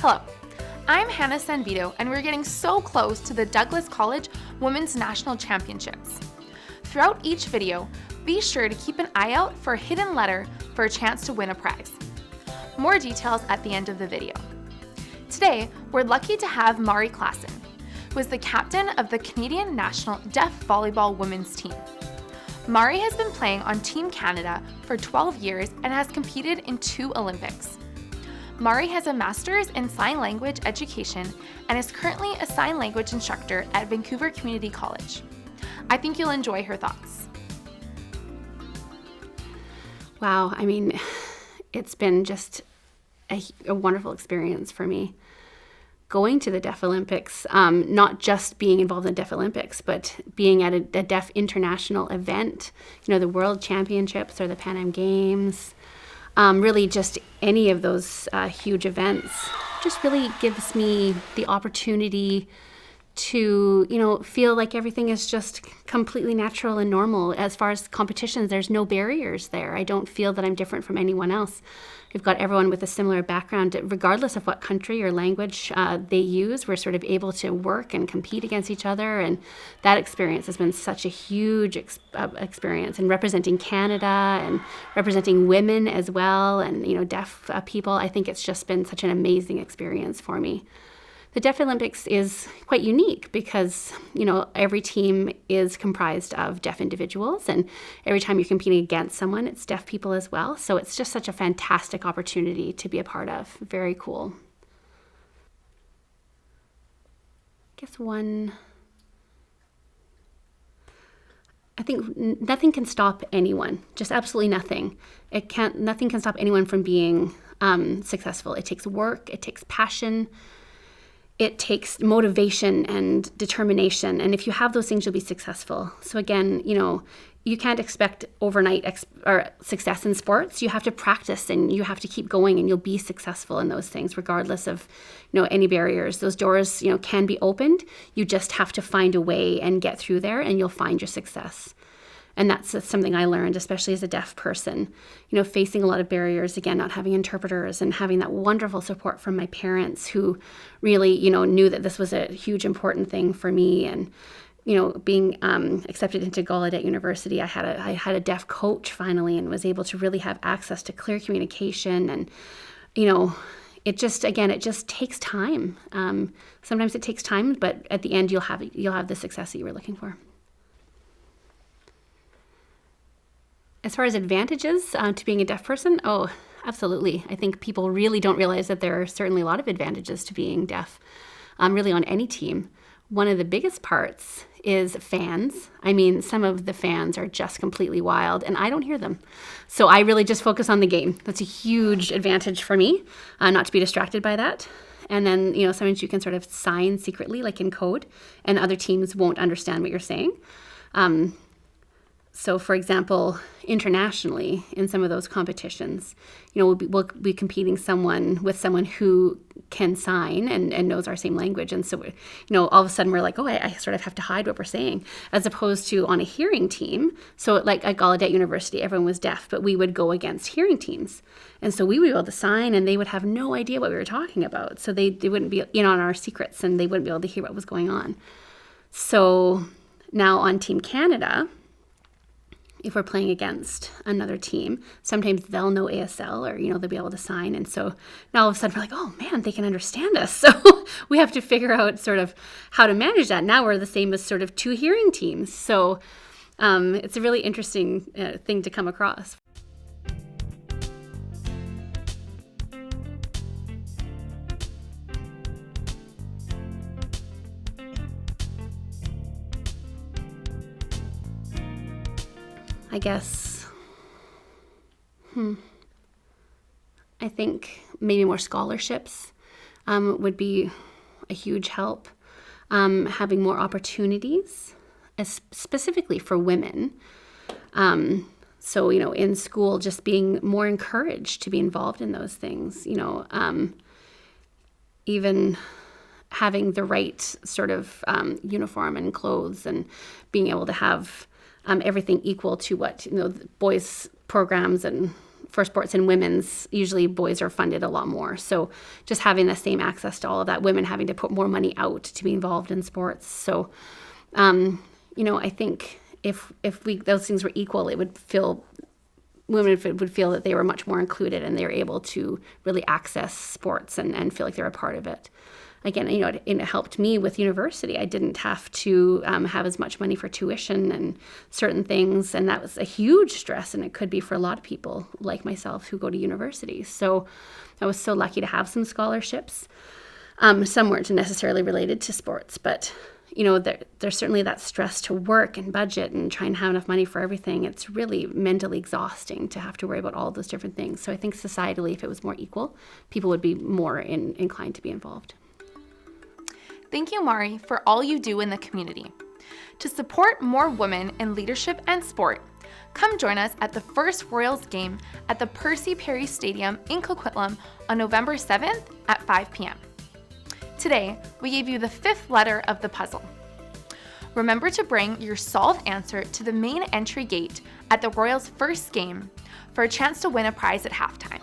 Hello, I'm Hannah Sanvito, and we're getting so close to the Douglas College Women's National Championships. Throughout each video, be sure to keep an eye out for a hidden letter for a chance to win a prize. More details at the end of the video. Today, we're lucky to have Mari Klassen, who is the captain of the Canadian National Deaf Volleyball Women's Team. Mari has been playing on Team Canada for 12 years and has competed in 2 Olympics. Mari has a master's in sign language education and is currently a sign language instructor at Vancouver Community College. I think you'll enjoy her thoughts. Wow, I mean, it's been just a wonderful experience for me. Going to the Deaf Olympics, not just being involved in the Deaf Olympics, but being at a Deaf international event, the World Championships or the Pan Am Games, really just any of those huge events just really gives me the opportunity to, feel like everything is just completely natural and normal. As far as competitions, there's no barriers there. I don't feel that I'm different from anyone else. We've got everyone with a similar background, regardless of what country or language they use. We're sort of able to work and compete against each other, and that experience has been such a huge experience. And representing Canada and representing women as well, and deaf people, I think it's just been such an amazing experience for me. The Deaf Olympics is quite unique because, every team is comprised of deaf individuals, and every time you're competing against someone, it's deaf people as well. So it's just such a fantastic opportunity to be a part of. Very cool. I think nothing can stop anyone, just absolutely nothing. Nothing can stop anyone from being successful. It takes work, it takes passion, it takes motivation and determination. And if you have those things, you'll be successful. So again, you can't expect overnight success in sports. You have to practice and you have to keep going, and you'll be successful in those things, regardless of, any barriers. Those doors, can be opened. You just have to find a way and get through there, and you'll find your success. And that's something I learned, especially as a deaf person, facing a lot of barriers, again, not having interpreters and having that wonderful support from my parents who really, knew that this was a huge important thing for me. And, being accepted into Gallaudet University, I had a deaf coach finally and was able to really have access to clear communication. And, it just takes time. Sometimes it takes time, but at the end you'll have the success that you were looking for. As far as advantages to being a deaf person, oh, absolutely. I think people really don't realize that there are certainly a lot of advantages to being deaf, really on any team. One of the biggest parts is fans. I mean, some of the fans are just completely wild, and I don't hear them. So I really just focus on the game. That's a huge advantage for me, not to be distracted by that. And then, sometimes you can sort of sign secretly, like in code, and other teams won't understand what you're saying. So, for example, internationally, in some of those competitions, we'll be competing with someone who can sign and knows our same language. And so, all of a sudden we're like, oh, I sort of have to hide what we're saying, as opposed to on a hearing team. So like at Gallaudet University, everyone was deaf, but we would go against hearing teams. And so we would be able to sign, and they would have no idea what we were talking about. So they wouldn't be in on our secrets, and they wouldn't be able to hear what was going on. So now on Team Canada, if we're playing against another team, sometimes they'll know ASL, or, they'll be able to sign. And so now all of a sudden we're like, oh man, they can understand us. So we have to figure out sort of how to manage that. Now we're the same as sort of 2 hearing teams. So it's a really interesting thing to come across. I guess, I think maybe more scholarships would be a huge help. Having more opportunities, specifically for women. So, in school, just being more encouraged to be involved in those things, even having the right sort of uniform and clothes, and being able to have everything equal to what, boys' programs and for sports in women's, usually boys are funded a lot more. So just having the same access to all of that, women having to put more money out to be involved in sports. So, I think if those things were equal, it would feel women would feel that they were much more included and they were able to really access sports and feel like they're a part of it. Again, it helped me with university. I didn't have to have as much money for tuition and certain things, and that was a huge stress, and it could be for a lot of people like myself who go to university. So I was so lucky to have some scholarships. Some weren't necessarily related to sports, but there's certainly that stress to work and budget and try and have enough money for everything. It's really mentally exhausting to have to worry about all those different things. So I think societally, if it was more equal, people would be more inclined to be involved. Thank you, Mari, for all you do in the community. To support more women in leadership and sport, come join us at the first Royals game at the Percy Perry Stadium in Coquitlam on November 7th at 5 p.m. Today, we gave you the 5th letter of the puzzle. Remember to bring your solved answer to the main entry gate at the Royals' first game for a chance to win a prize at halftime.